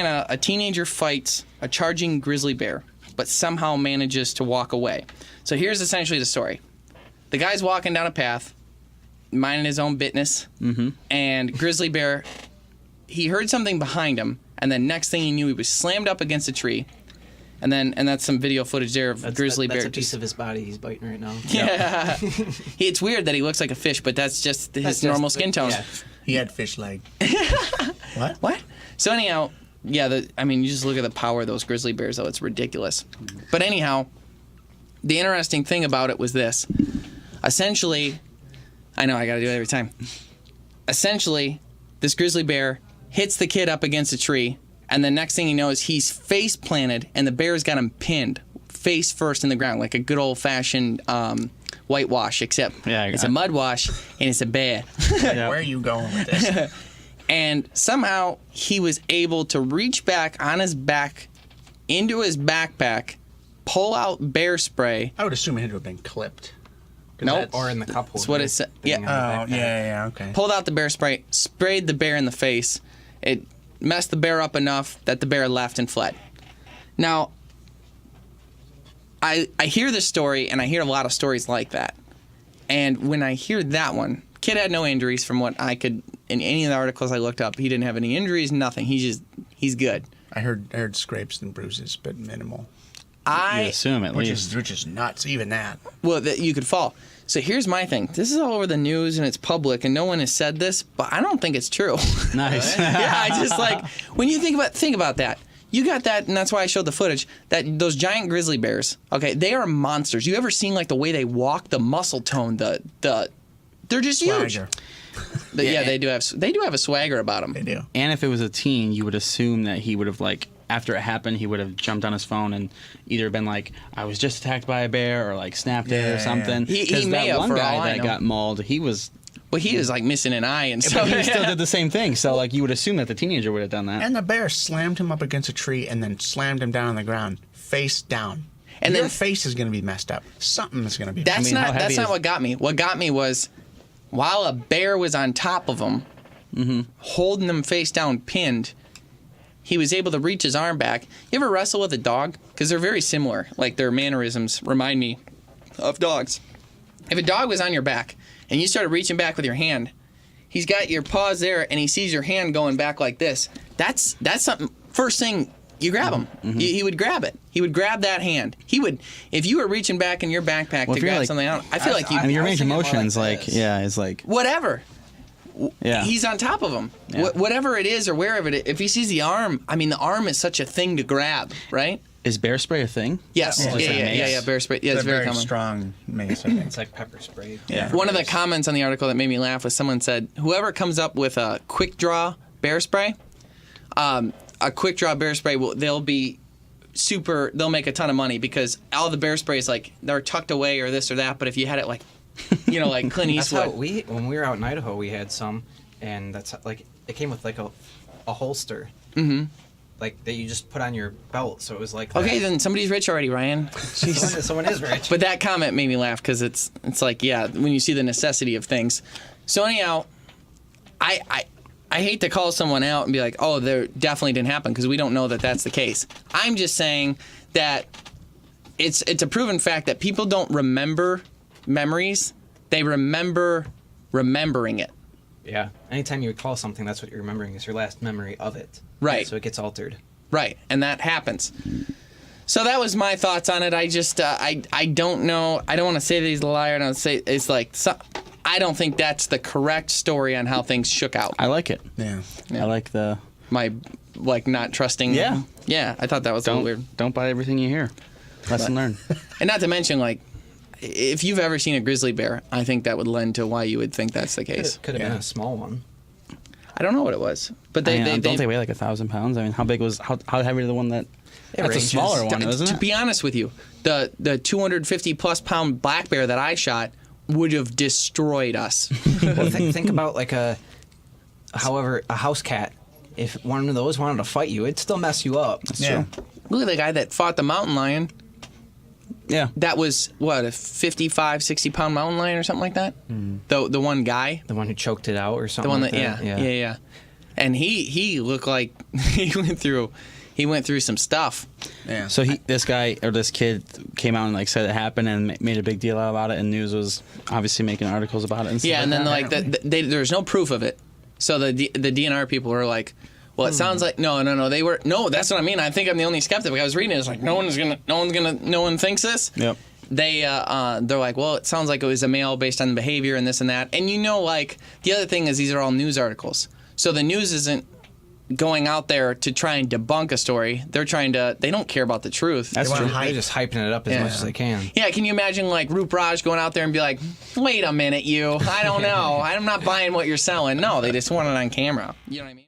A teenager fights a charging grizzly bear, but somehow manages to walk away. So here's essentially the story. The guy's walking down a path, minding his own business, and grizzly bear, he heard something behind him, and then next thing he knew, he was slammed up against a tree. And that's some video footage there of grizzly bear. That's a piece of his body he's biting right now. Yeah. It's weird that he looks like a fish, but that's just his normal skin tone. Yeah. He had fish leg. What? So anyhow, you just look at the power of those grizzly bears, though. It's ridiculous. But anyhow, the interesting thing about it was this. Essentially, I know I got to do it every time. Essentially, this grizzly bear hits the kid up against a tree, and the next thing he knows, he's face planted, and the bear's got him pinned, face first in the ground, like a good old-fashioned whitewash, except it's a mud wash, and it's a bear. Where are you going with this? And somehow, he was able to reach back on his back, into his backpack, pull out bear spray. I would assume it had to have been clipped. Nope. Or in the cup holder. That's what it said. Yeah. Oh, yeah, okay. Pulled out the bear spray, sprayed the bear in the face. It messed the bear up enough that the bear left and fled. Now, I hear this story, and I hear a lot of stories like that. And when I hear that one, kid had no injuries from what I could, in any of the articles I looked up. He didn't have any injuries, nothing. He's good. I heard scrapes and bruises, but minimal. You assume at least. Which is nuts, even that. Well, that you could fall. So here's my thing. This is all over the news and it's public and no one has said this, but I don't think it's true. Nice. Yeah, I just like, when you think about that. You got that, and that's why I showed the footage, that those giant grizzly bears, okay, they are monsters. You ever seen like the way they walk, the muscle tone, they're just huge. Swagger. Yeah, they do have a swagger about them. They do. And if it was a teen, you would assume that he would have, like, after it happened, he would have jumped on his phone and either been like, I was just attacked by a bear, or like snapped it or something. He Because may that have, one for all guy I that know. got mauled, he was like missing an eye and but stuff. he still did the same thing. So like you would assume that the teenager would have done that. And the bear slammed him up against a tree and then slammed him down on the ground, face down. And Your then- face is going to be messed up. Something is going to be That's how heavy that's not is- what got me. What got me was, while a bear was on top of him, holding him face down, pinned, he was able to reach his arm back. You ever wrestle with a dog? Because they're very similar. Like, their mannerisms remind me of dogs. If a dog was on your back and you started reaching back with your hand, he's got your paws there and he sees your hand going back like this. That's something. First thing, you grab him. He would grab it. He would grab that hand. He would, if you were reaching back in your backpack to grab something out, I feel like you. I mean, your I was range of thinking more motion's like like, this. yeah, is like, whatever. yeah. He's on top of him. Yeah. Whatever it is or wherever it is. If he sees the arm, I mean, the arm is such a thing to grab, right? Is bear spray a thing? Yes. Yeah. Yeah. Bear spray. Yeah, it's They're very very common. strong mace, I think. It's like pepper spray. Yeah. One of the comments on the article that made me laugh was someone said, whoever comes up with a quick draw bear spray, they'll make a ton of money because all the bear sprays, like, they're tucked away or this or that, but if you had it like, like Clint That's how Eastwood. when we were out in Idaho, we had some, and that's like it came with like a holster, like that you just put on your belt, so it was like. Okay, that. then somebody's rich already, Ryan. someone is rich. But that comment made me laugh because it's like, yeah, when you see the necessity of things. So anyhow, I hate to call someone out and be like, oh, there definitely didn't happen, because we don't know that that's the case. I'm just saying that it's a proven fact that people don't remember memories. They remember remembering it. Yeah. Anytime you recall something, that's what you're remembering is your last memory of it. Right. So it gets altered. Right, and that happens. So that was my thoughts on it. I just, I don't know. I don't want to say that he's a liar. I don't say it's like, I don't think that's the correct story on how things shook out. I like it. Yeah. I like the My, like, not trusting. Yeah. Yeah, I thought that was a little weird. don't buy everything you hear. Lesson learned. And not to mention, like, if you've ever seen a grizzly bear, I think that would lend to why you would think that's the case. Could have been a small one. I don't know what it was, but don't they weigh like 1,000 pounds? I mean, how big was how heavy was the one that? That's ranges. a smaller one, isn't to it? be honest with you, the 250 plus pound black bear that I shot would have destroyed us. Well, think about like a house cat. If one of those wanted to fight you, it'd still mess you up. That's Yeah. true. Look at the guy that fought the mountain lion. Yeah. That was, what, a 55, 60-pound mountain lion or something like that? The one guy? The one who choked it out or something. The one like that, yeah. And he looked like he went through some stuff. Yeah. So this kid came out and like said it happened and made a big deal about it, and news was obviously making articles about it. And stuff Yeah, and then like that. there's no proof of it. So the DNR people were like, well, it sounds like no. That's what I mean. I think I'm the only skeptic. I was reading it. It's like no one thinks this. Yep. They're like, well, it sounds like it was a male based on the behavior and this and that. And like the other thing is these are all news articles. So the news isn't going out there to try and debunk a story. They don't care about the truth. That's true. They're just hyping it up as much as they can. Yeah, can you imagine like Roop Raj going out there and be like, wait a minute, I don't know. I'm not buying what you're selling. No, they just want it on camera. You know what I mean?